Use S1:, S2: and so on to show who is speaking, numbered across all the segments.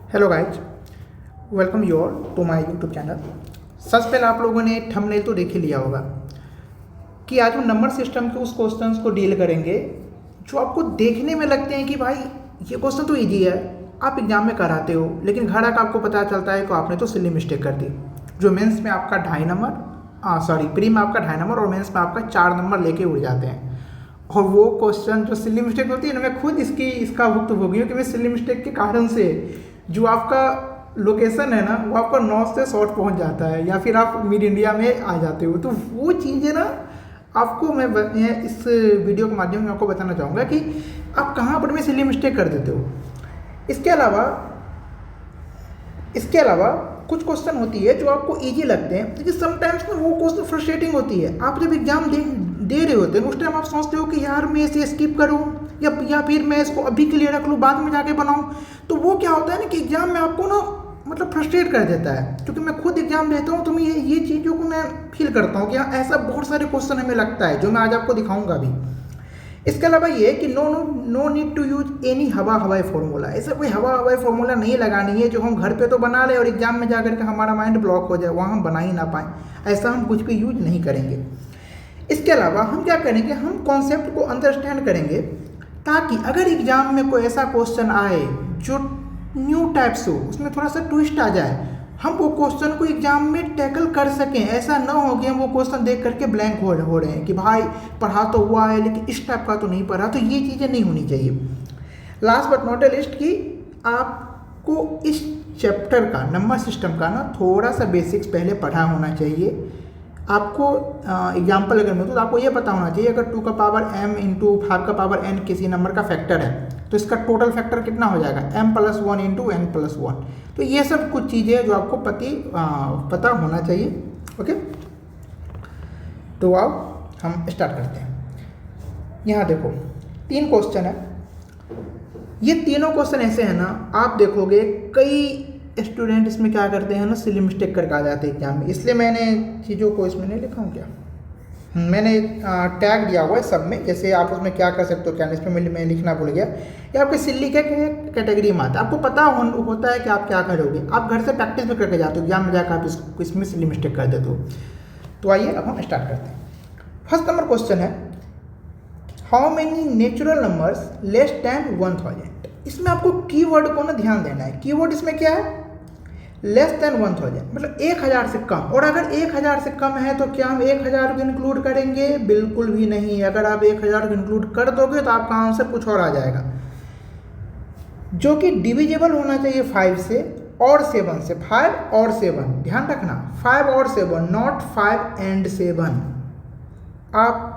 S1: Hello guys, welcome you all to my YouTube channel. सबसे पहले आप लोगों ने थंबनेल तो देख ही लिया होगा कि आज हम नंबर सिस्टम के उस क्वेश्चंस को डील करेंगे जो आपको देखने में लगते हैं कि भाई ये क्वेश्चन तो इजी है, आप एग्जाम में कराते हो, लेकिन घर आकर आपको पता चलता है कि आपने तो सिली मिस्टेक कर दी। जो मेंस में आपका 2.5 नंबर प्री में आपका 2.5 नंबर और मेंस में आपका 4 नंबर लेके उड़ जाते हैं। और वो क्वेश्चन जो सिली मिस्टेक होती है ना, मैं खुद इसका भुक्तभोगी हूँ कि मैं सिली मिस्टेक के कारण से जो आपका लोकेशन है ना वो आपका नॉर्थ से साउथ पहुंच जाता है या फिर आप मिड इंडिया में आ जाते हो। तो वो चीज़ें ना आपको मैं इस वीडियो के माध्यम में आपको बताना चाहूँगा कि आप कहाँ पर भी सिली मिस्टेक कर देते हो। इसके अलावा कुछ क्वेश्चन होती है जो आपको इजी लगते हैं, लेकिन समटाइम्स ना वो क्वेश्चन फ्रस्ट्रेटिंग होती है। आप जब एग्जाम दे रहे होते हैं उस टाइम आप सोचते हो कि यार मैं इसे स्किप करूं या फिर मैं इसको अभी के लिए रख लूँ, बाद में जाके बनाऊं। तो वो क्या होता है ना कि एग्जाम में आपको ना मतलब फ्रस्ट्रेट कर देता है। क्योंकि मैं खुद एग्जाम देता हूँ तो मैं ये चीज़ों को मैं फील करता हूँ कि हाँ ऐसा बहुत सारे क्वेश्चन हमें लगता है जो मैं आज आपको दिखाऊंगा भी। इसके अलावा ये कि no need to use any हवाई फार्मूला। ऐसा कोई हवाई फार्मूला नहीं लगानी है जो हम घर पे तो बना ले और एग्जाम में जाकर के हमारा माइंड ब्लॉक हो जाए, वहाँ हम बना ही ना पाएँ। ऐसा हम कुछ भी यूज नहीं करेंगे। इसके अलावा हम क्या करेंगे, हम कॉन्सेप्ट को अंडरस्टैंड करेंगे ताकि अगर एग्जाम में कोई ऐसा क्वेश्चन आए जो न्यू टाइप्स हो, उसमें थोड़ा सा ट्विस्ट आ जाए, हम वो क्वेश्चन को एग्जाम में टैकल कर सकें। ऐसा ना हो कि हम वो क्वेश्चन देख करके ब्लैंक हो रहे हैं कि भाई पढ़ा तो हुआ है लेकिन इस टाइप का तो नहीं पढ़ा। तो ये चीज़ें नहीं होनी चाहिए। Last but not a list कि आपको इस चैप्टर का नंबर सिस्टम का ना थोड़ा सा बेसिक्स पहले पढ़ा होना चाहिए। आपको एग्जाम्पल अगर मिले तो आपको ये पता होना चाहिए अगर 2 का पावर m इंटू 5 का पावर n किसी नंबर का फैक्टर है तो इसका टोटल फैक्टर कितना हो जाएगा, m+1 इंटू n+1। तो ये सब कुछ चीज़ें हैं जो आपको पता होना चाहिए। ओके, तो आओ हम स्टार्ट करते हैं। यहाँ देखो 3 क्वेश्चन है। ये तीनों क्वेश्चन ऐसे हैं ना, आप देखोगे कई स्टूडेंट इसमें क्या करते हैं ना सिली मिस्टेक करके आ जाते हैं एग्जाम में। इसलिए मैंने चीज़ों को इसमें नहीं लिखा हूँ क्या, मैंने टैग दिया हुआ है सब में। जैसे आप उसमें क्या कर सकते हो क्या, इसमें मैं लिखना भूल गया। ये आपके सिली के कैटेगरी में आता है, आपको पता होता है कि आप क्या करोगे। आप घर से प्रैक्टिस भी करके जाते हो, एग्जाम में जाकर आप इसमें सिली मिस्टेक कर देते हो। तो आइए अब हम स्टार्ट करते हैं। फर्स्ट नंबर क्वेश्चन है, how many natural numbers less then 1000। इसमें आपको कीवर्ड को ना ध्यान देना है। कीवर्ड इसमें क्या है, लेस देन 1000, मतलब 1000 से कम। और अगर 1000 से कम है तो क्या हम 1000 को इंक्लूड करेंगे? बिल्कुल भी नहीं। अगर आप 1000 को इंक्लूड कर दोगे तो आपका आंसर कुछ और आ जाएगा, जो कि डिविजिबल होना चाहिए 5 से और 7 से। 5 और 7 ध्यान रखना, 5 और 7, नॉट 5 एंड 7। आप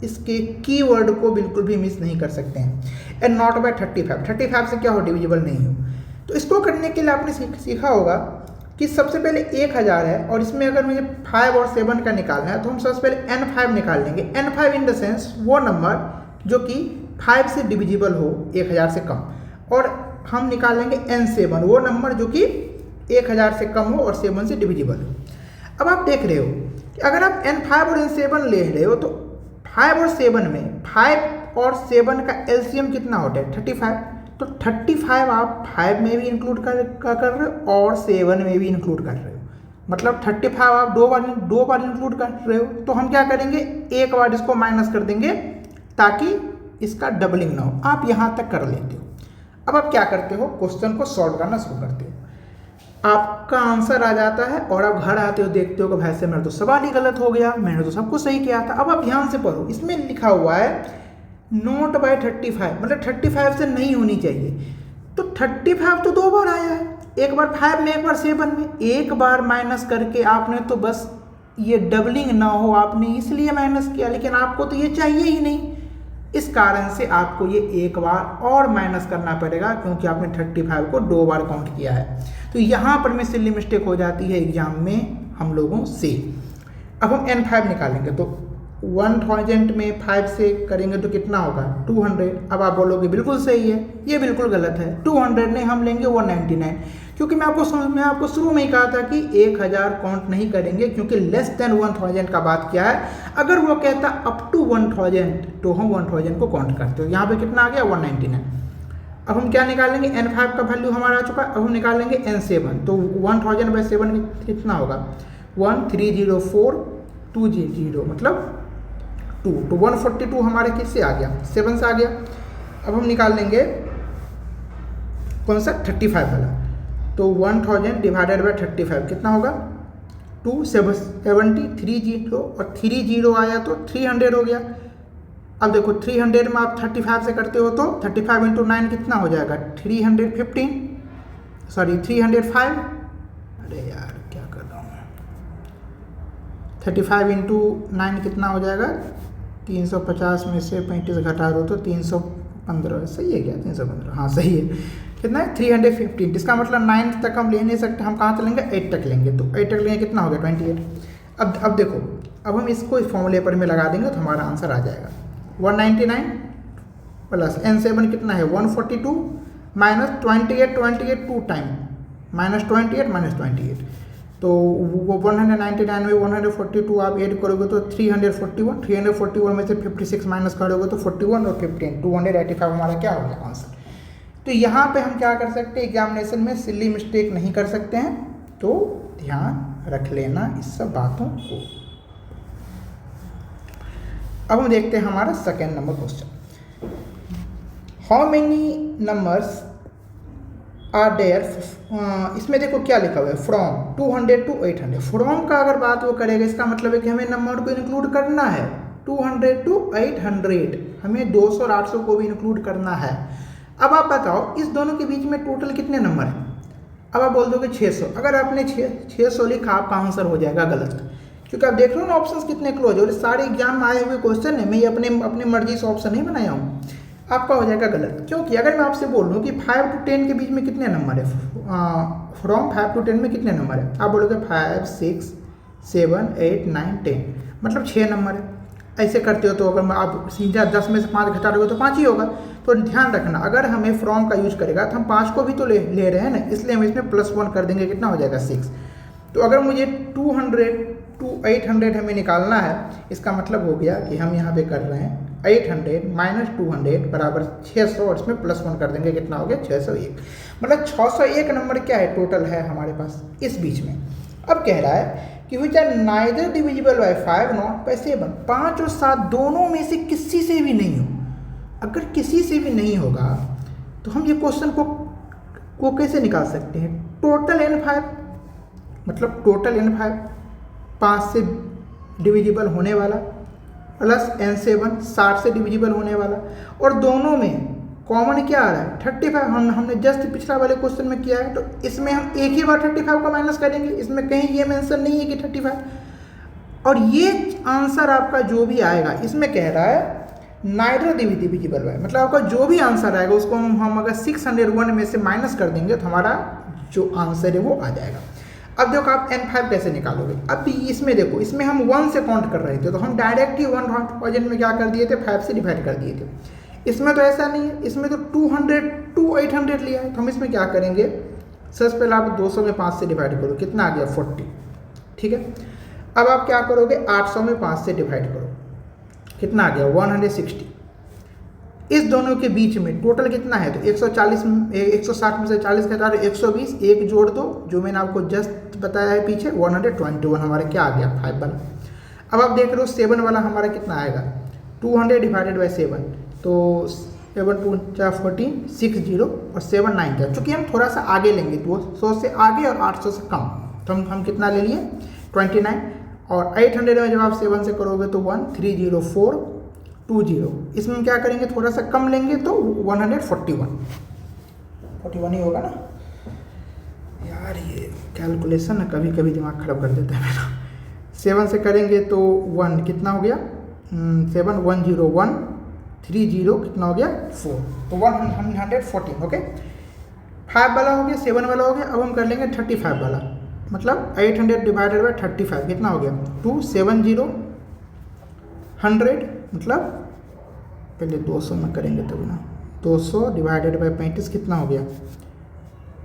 S1: इसके कीवर्ड को बिल्कुल भी मिस नहीं कर सकते हैं। एंड नॉट बाय 35 से क्या हो, डिविजिबल नहीं हो। तो इसको करने के लिए आपने सीखा होगा कि सबसे पहले 1000 है और इसमें अगर मुझे 5 और 7 का निकालना है तो हम सबसे पहले n5 निकाल लेंगे। n5 इन द सेंस वो नंबर जो कि 5 से डिविजिबल हो 1000 से कम, और हम निकाल लेंगे n7 वो नंबर जो कि 1000 से कम हो और 7 से डिविजिबल हो। अब आप देख रहे हो कि अगर आप n5 और n7 ले रहे हो तो 5 और 7 में 5 और 7 का एलसीएम कितना होता है, 35। तो 35 आप 5 में भी इंक्लूड कर रहे हो और 7 में भी इंक्लूड कर रहे हो, मतलब 35 आप दो बार इंक्लूड कर रहे हो। तो हम क्या करेंगे, एक बार इसको माइनस कर देंगे ताकि इसका डबलिंग ना हो। आप यहाँ तक कर लेते हो। अब आप क्या करते हो, क्वेश्चन को सॉल्व करना शुरू करते हो। आपका आंसर आ जाता है और आप घर आते हो, देखते हो कि भाई से मेरा तो सवाल ही गलत हो गया, मैंने तो सब कुछ सही किया था। अब आप ध्यान से पढ़ो, इसमें लिखा हुआ है नॉट बाय 35, मतलब 35 से नहीं होनी चाहिए। तो 35 तो 2 बार आया है, एक बार 5 में एक बार 7 में। एक बार माइनस करके आपने तो बस ये डबलिंग ना हो आपने इसलिए माइनस किया, लेकिन आपको तो ये चाहिए ही नहीं। इस कारण से आपको ये एक बार और माइनस करना पड़ेगा क्योंकि आपने 35 को 2 बार काउंट किया है। तो यहाँ पर में सिली मिस्टेक हो जाती है एग्जाम में हम लोगों से। अब हम n5 निकालेंगे तो 1000 में 5 से करेंगे तो कितना होगा, 200। अब आप बोलोगे बिल्कुल सही है, ये बिल्कुल गलत है। 200 नहीं, हम लेंगे 199, क्योंकि मैं आपको शुरू में ही कहा था कि 1000 काउंट नहीं करेंगे क्योंकि लेस देन 1000 का बात किया है। अगर वो कहता अप टू 1000 तो हम 1000 को काउंट करते हो। यहाँ पे कितना आ गया, 199। अब हम क्या निकालेंगे, N5 का वैल्यू हमारा आ चुका है, अब हम निकालेंगे N7। तो 1000/7 कितना होगा, 1304200 मतलब 2, तो 142 हमारे किससे आ गया, 7 से आ गया। अब हम निकाल लेंगे कौन सा, 35 वाला। तो 1000 डिवाइडेड बाय 35 कितना होगा, 270, 30 और 30 आया तो 300 हो गया। अब देखो 300 में आप 35 से करते हो तो 35 × 9 कितना हो जाएगा, 305। अरे यार क्या कर रहा हूँ मैं, 35 × 9 कितना हो जाएगा, 350 में से 35 घटा दो तो 315, सही है क्या, 315, हाँ सही है। कितना है, 315। इसका मतलब 9 तक हम ले नहीं सकते, हम कहाँ तक लेंगे, 8 तक लेंगे। तो 8 तक लेंगे कितना हो गया, 28। अब देखो, अब हम इसको इस फॉर्मूले पर में लगा देंगे तो हमारा आंसर आ जाएगा 199 प्लस N7 कितना है, 142 माइनस 28 टू टाइम -28 तो वो 199 में 142 आप ऐड करोगे तो 341 में से 56 माइनस करोगे तो 41 और 15 285 हमारा क्या हो गया आंसर। तो यहाँ पे हम क्या कर सकते हैं, एग्जामिनेशन में सिली मिस्टेक नहीं कर सकते हैं, तो ध्यान रख लेना इस सब बातों को। अब हम देखते हैं हमारा second number question, how many numbers are there. इसमें देखो क्या लिखा हुआ है, फ्रॉम 200 to 800। फ्रॉम का अगर बात वो करेगा, इसका मतलब है कि हमें नंबर को इंक्लूड करना है 200 to 800, हमें 200 और 800 को भी इंक्लूड करना है। अब आप बताओ इस दोनों के बीच में टोटल कितने नंबर हैं। अब आप बोल दोगे 600, अगर आपने 600 लिखा आपका आंसर हो जाएगा गलत, क्योंकि आप देख रहे हो ना ऑप्शंस कितने क्लोज है, और सारे एग्जाम में आए हुए क्वेश्चन है, मैं ये अपनी मर्जी से ऑप्शन नहीं बनाया हूँ, आपका हो जाएगा गलत। क्योंकि अगर मैं आपसे बोल लूँ कि 5 to 10 के बीच में कितने नंबर है, फ्रॉम 5 to 10 में कितने नंबर है, आप बोलोगे 5 6 7 8 9 10, मतलब 6 नंबर है। ऐसे करते हो तो अगर आप सीधा 10 में से 5 घटा रहे हो तो 5 ही होगा। तो ध्यान रखना, अगर हमें फ्रॉम का यूज करेगा तो हम 5 को भी तो ले रहे हैं ना, इसलिए हम इसमें +1 कर देंगे, कितना हो जाएगा 6। तो अगर मुझे 200 to 800 हमें निकालना है, इसका मतलब हो गया कि हम यहाँ पे कर रहे हैं 800 माइनस 200 बराबर 600 और इसमें +1 कर देंगे, कितना हो गया 601। मतलब 601 नंबर क्या है टोटल है हमारे पास इस बीच में। अब कह रहा है कि which are neither divisible by 5 not by 7, 5 और 7 दोनों में से किसी से भी नहीं हो। अगर किसी से भी नहीं होगा तो हम ये क्वेश्चन को कैसे निकाल सकते हैं, टोटल N5, मतलब टोटल N5 5 से डिविजिबल होने वाला प्लस N7 60 से डिविजिबल होने वाला, और दोनों में कॉमन क्या आ रहा है 35। हमने जस्ट पिछला वाले क्वेश्चन में किया है, तो इसमें हम एक ही बार 35 का माइनस करेंगे, इसमें कहीं ये मेंशन नहीं है कि 35। और ये आंसर आपका जो भी आएगा इसमें कह रहा है नाइदर डिविजिबल बाय, मतलब आपका जो भी आंसर आएगा उसको हम अगर 601 में से माइनस कर देंगे तो हमारा जो आंसर है वो आ जाएगा। अब देखो आप N5 कैसे निकालोगे। अब इसमें देखो, इसमें हम 1 से काउंट कर रहे थे, तो हम डायरेक्ट ही 1000 में क्या कर दिए थे, 5 से डिवाइड कर दिए थे। इसमें तो ऐसा नहीं है, इसमें तो 200 to 800 लिया है, तो हम इसमें क्या करेंगे, सबसे पहले आप 200 में 5 से डिवाइड करो, कितना आ गया 40, ठीक है। अब आप क्या करोगे, 800 में 5 से डिवाइड करो, कितना आ गया 160। इस दोनों के बीच में टोटल कितना है, तो 160 में से 40 घटा दो 120, एक जोड़ दो, जो मैंने आपको जस्ट बताया है पीछे 121 हमारा क्या आ गया 5 वाला। अब आप देख रहे हो 7 वाला हमारा कितना आएगा, 200 डिवाइडेड बाई 7, तो 7 2 4 14 60 और 7 9 का, चूँकि हम थोड़ा सा आगे लेंगे 200 से आगे और 800 से कम, तो हम कितना ले लिए 29, और 800 में जब आप 7 से करोगे तो 130,420, इसमें क्या करेंगे थोड़ा सा कम लेंगे तो 141 ही होगा ना यार। ये कैलकुलेशन ना कभी कभी दिमाग खराब कर देता है मेरा। 7 से करेंगे तो 1 कितना हो गया 7 101 30 कितना हो गया 4, तो 114, ओके। 5 वाला हो गया, 7 वाला हो गया। अब हम कर लेंगे 35 वाला, मतलब 800 डिवाइडेड बाई 35 कितना हो गया 270 100, मतलब पहले 200 में करेंगे तब ना, 200 डिवाइडेड बाई 35 कितना हो गया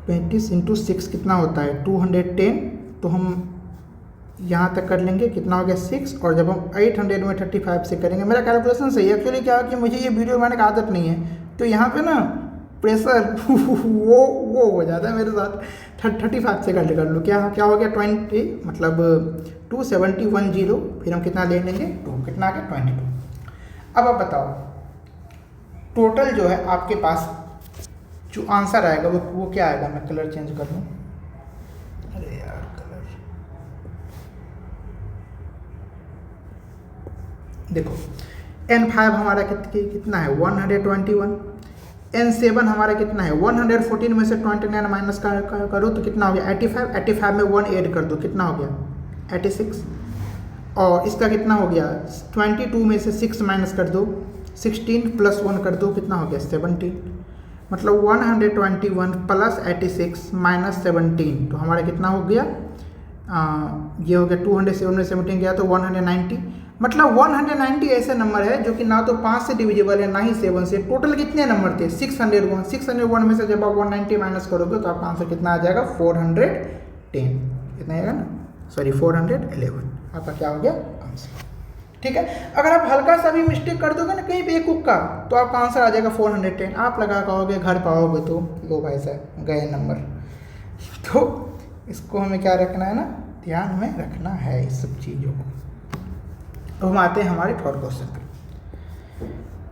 S1: 35 इंटू 6 कितना होता है 210, तो हम यहाँ तक कर लेंगे, कितना हो गया 6, और जब हम 800 में 35 से करेंगे, मेरा कैलकुलेशन सही है एक्चुअली। क्या है कि मुझे ये वीडियो बनाने की आदत नहीं है, तो यहाँ पे ना प्रेशर वो हो जाता है मेरे साथ। 35 से कर लो, क्या क्या हो गया 20, मतलब 2710, फिर हम कितना ले लेंगे 2, कितना आ गया 22। अब आप बताओ टोटल जो है आपके पास जो आंसर आएगा वो क्या आएगा। मैं कलर चेंज कर लूँ, अरे यार कलर, देखो N5 हमारा कितना है 121, N7 हमारा कितना है 114 में से 29 माइनस करो तो कितना हो गया 85, 85 में 1 ऐड कर दो कितना हो गया 86, और इसका कितना हो गया 22 में से 6 माइनस कर दो 16 प्लस 1 कर दो कितना हो गया 17, मतलब 121 प्लस 86 माइनस 17, तो हमारा कितना हो गया ये हो गया 207 में 17 गया तो 190, मतलब 190 ऐसे नंबर है जो कि ना तो 5 से डिविजिबल है ना ही 7 से। टोटल कितने नंबर थे 601, 601 में से जब आप 190 माइनस करोगे तो आपका आंसर कितना आ जाएगा 410, कितना आएगा ना, सॉरी 411, आपका क्या हो गया आंसर। ठीक है, अगर आप हल्का सा भी मिस्टेक कर दोगे ना कहीं पे एक का तो आपका आंसर आ जाएगा 410, आप लगा पाओगे घर पाओगे तो लो भाई साहब गए नंबर। तो इसको हमें क्या रखना है ना, ध्यान में रखना है इस सब चीज़ों को। तो हम आते हैं हमारे फोर्थ क्वेश्चन पे।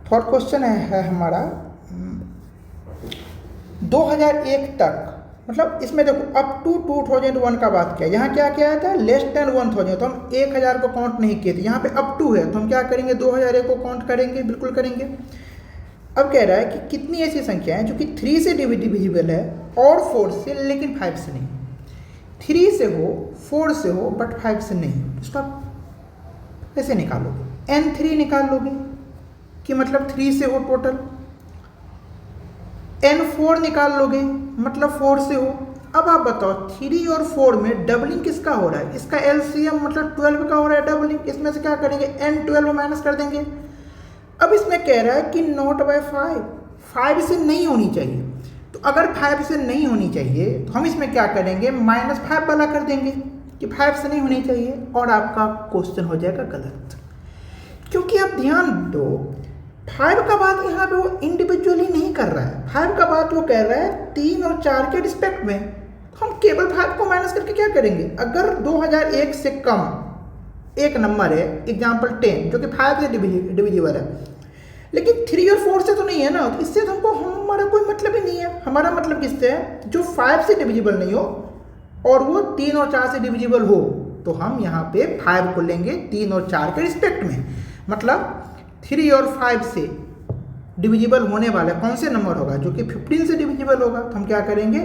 S1: फोर्थ क्वेश्चन है हमारा 2001 तक, मतलब इसमें देखो अप टू 2001 का बात किया, यहाँ क्या किया था लेस देन 1000, तो हम 1000 को काउंट नहीं किए थे, यहाँ पे अप टू है तो हम क्या करेंगे 2001 को काउंट करेंगे, बिल्कुल करेंगे। अब कह रहा है कि कितनी ऐसी संख्या है जो कि 3 से डिविजिबल है और 4 से, लेकिन 5 से नहीं, 3 से हो 4 से हो बट 5 से नहीं, उसका कैसे निकालोगे, N3 निकाल लोगे कि मतलब 3 से हो टोटल, N4 निकाल लोगे मतलब 4 से हो। अब आप बताओ 3 और 4 में डबलिंग किसका हो रहा है, इसका LCM मतलब 12 का हो रहा है डबलिंग, इसमें से क्या करेंगे N12 माइनस कर देंगे। अब इसमें कह रहा है कि नॉट बाय 5 से नहीं होनी चाहिए, तो अगर 5 से नहीं होनी चाहिए तो हम इसमें क्या करेंगे -5 वाला कर देंगे कि 5 से नहीं होनी चाहिए, और आपका क्वेश्चन हो जाएगा गलत। क्योंकि आप ध्यान दो 5 का बात यहाँ पे वो इंडिविजुअली नहीं कर रहा है, 5 का बात वो कह रहा है 3 और 4 के रिस्पेक्ट में, तो हम केवल 5 को माइनस करके क्या करेंगे, अगर 2001 से कम एक नंबर है एग्जाम्पल 10 जो कि 5 से डिविजिबल है, लेकिन 3 और 4 से तो नहीं है ना, तो इससे तो हमको हमारा कोई मतलब ही नहीं है। हमारा मतलब किससे है, जो 5 से डिविजिबल नहीं हो और वो 3 और 4 से डिविजिबल हो, तो हम यहाँ पे 5 को लेंगे 3 और 4 के रिस्पेक्ट में, मतलब 3 और 5 से डिविजिबल होने वाला कौन से नंबर होगा जो कि 15 से डिविजिबल होगा, तो हम क्या करेंगे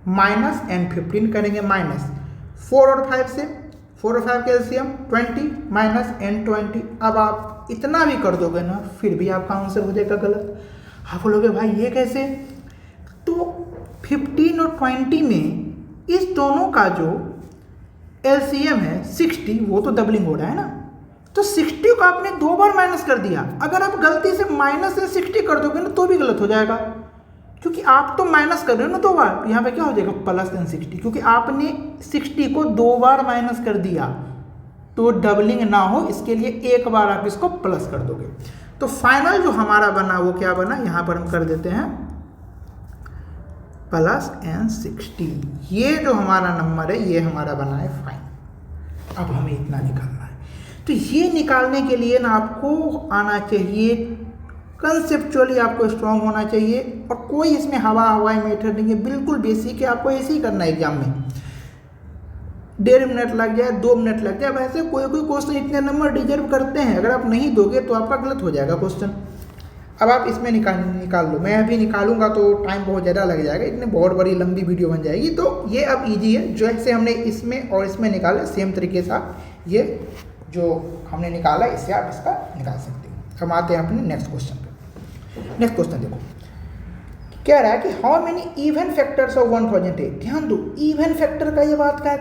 S1: -N15 करेंगे, माइनस 4 और 5 से, 4 और 5 के एलसीएम 20 माइनस N20। अब आप इतना भी कर दोगे ना फिर भी आपका आंसर हो जाएगा गलत। आप बोलोगे भाई ये कैसे, तो 15 और 20 में इस दोनों का जो LCM है 60, वो तो डबलिंग हो रहा है ना, तो 60 को आपने 2 बार माइनस कर दिया। अगर आप गलती से -60 कर दोगे ना तो भी गलत हो जाएगा, क्योंकि आप तो माइनस कर रहे हो ना 2 बार, यहाँ पे क्या हो जाएगा +60, क्योंकि आपने 60 को 2 बार माइनस कर दिया, तो डबलिंग ना हो इसके लिए एक बार आप इसको प्लस कर दोगे। तो फाइनल जो हमारा बना वो क्या बना, यहाँ पर हम कर देते हैं +N60, ये जो हमारा नंबर है ये हमारा बना है फाइन। अब हमें इतना निकालना है, तो ये निकालने के लिए ना आपको आना चाहिए, कंसेप्चुअली आपको स्ट्रांग होना चाहिए, और कोई इसमें हवाई मेथड नहीं है, बिल्कुल बेसिक है, आपको ऐसे ही करना है एग्जाम में। 1.5 मिनट लग जाए 2 मिनट लग जाए, वैसे कोई क्वेश्चन इतने नंबर डिजर्व करते हैं, अगर आप नहीं दोगे तो आपका गलत हो जाएगा क्वेश्चन। अब आप इसमें निकाल लो, मैं अभी निकालूंगा तो टाइम बहुत ज़्यादा लग जाएगा, इतनी बहुत बड़ी लंबी वीडियो बन जाएगी। तो ये अब इजी है, जैसे हमने इसमें और इसमें निकाला सेम तरीके से आप ये जो हमने निकाला इससे आप इसका निकाल सकते हैं। हम आते हैं अपने नेक्स्ट क्वेश्चन पे। नेक्स्ट क्वेश्चन देखो क्या रहा है कि how many even factors of 1008। ध्यान दो इवन फैक्टर का ये बात कर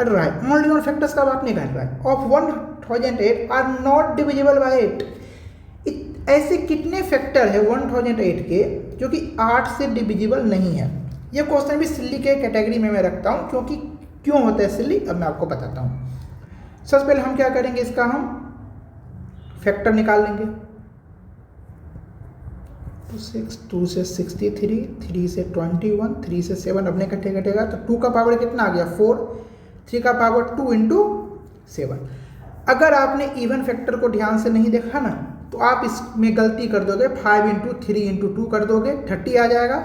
S1: रहा है, ओनली वन फैक्टर्स का बात नहीं कर रहा है। Of 1008 are not divisible by 8। ऐसे कितने फैक्टर है 1008 के जो कि 8 से डिविजिबल नहीं है। ये क्वेश्चन भी सिल्ली के कैटेगरी में मैं रखता हूँ, क्योंकि क्यों होता है सिल्ली अब मैं आपको बताता हूँ। सबसे पहले हम क्या करेंगे, इसका हम फैक्टर निकाल लेंगे। 2 6, 2 से 63, 3 से 21, 3 से 7 अपने इकट्ठे कटेगा तो 2 का पावर कितना आ गया 4, 3 का पावर 2 इंटू 7। अगर आपने इवन फैक्टर को ध्यान से नहीं देखा ना तो आप इसमें गलती कर दोगे, 5 इंटू 3 इंटू 2 कर दोगे, 30 आ जाएगा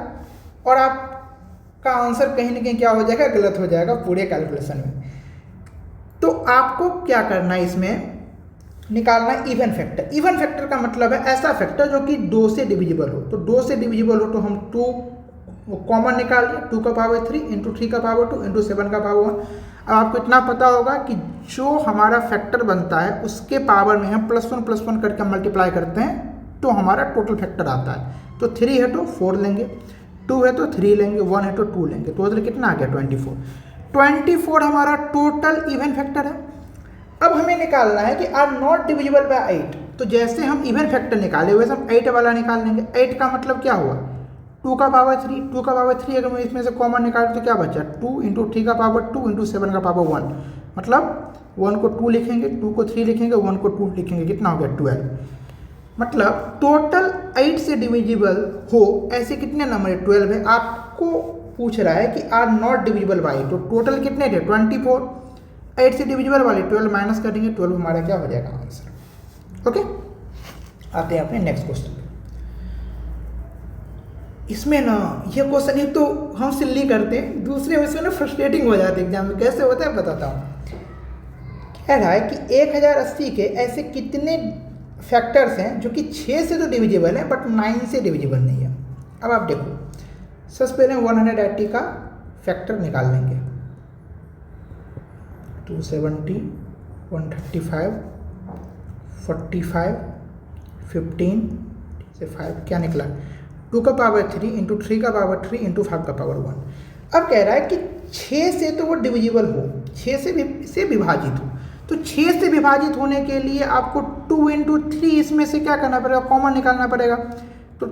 S1: और आपका आंसर कहीं ना कहीं क्या हो जाएगा, गलत हो जाएगा पूरे कैलकुलेशन में। तो आपको क्या करना है, इसमें निकालना इवन फैक्टर। इवन फैक्टर का मतलब है ऐसा फैक्टर जो कि 2 से डिविजिबल हो। तो 2 से डिविजिबल हो तो हम 2 कॉमन निकाल लिया, 2 का पावर 3 इंटू 3 का पावर 2 इंटू 7 का पावर 1। अब आपको इतना पता होगा कि जो हमारा फैक्टर बनता है उसके पावर में हम +1 +1 करके मल्टीप्लाई करते हैं तो हमारा टोटल फैक्टर आता है। तो 3 है तो 4 लेंगे, 2 है तो 3 लेंगे, 1 है तो 2 लेंगे, टोटल कितना आ गया 24 हमारा टोटल इवन फैक्टर है। अब हमें निकालना है कि आर नॉट डिविजिबल बाय 8। तो जैसे हम इवन फैक्टर निकाले वैसे हम 8 वाला निकाल लेंगे। 8 का मतलब क्या हुआ, 2 का पावर 3, 2 का पावर 3 अगर मैं इसमें से कॉमन निकालूँ तो क्या बचा, 2 इंटू 3 का पावर 2 इंटू 7 का पावर 1, मतलब 1 को 2 लिखेंगे, 2 को 3 लिखेंगे, 1 को 2 लिखेंगे, कितना हो गया 12। मतलब टोटल 8 से डिविजिबल हो ऐसे कितने नंबर है, 12 है। आपको पूछ रहा है कि आर नॉट डिविजिबल बाई, तो टोटल कितने थे 24, 8 से डिविजिबल वाले 12 माइनस कर देंगे, 12 हमारा क्या हो जाएगा आंसर। ओके, आते हैं अपने नेक्स्ट क्वेश्चन। इसमें ना ये क्वेश्चन एक तो हम सिल्ली करते हैं, दूसरे उसमें ना फ्रस्ट्रेटिंग हो जाती है एग्जाम में। कैसे होता है बताता हूँ। कह रहा है कि 1080 के ऐसे कितने फैक्टर्स हैं जो कि 6 से तो डिविजिबल है बट 9 से डिविजिबल नहीं है। अब आप देखो, सबसे पहले 180 का फैक्टर निकाल लेंगे, 270, 135, 45, 15 से 5 क्या निकला, 2 का पावर 3 इंटू 3 का पावर 3 इंटू 5 का पावर 1। अब कह रहा है कि 6 से तो वो डिविजिबल हो, 6 से विभाजित हो। तो 6 से विभाजित होने के लिए आपको 2 इंटू 3 इसमें से क्या करना पड़ेगा, कॉमन निकालना पड़ेगा। तो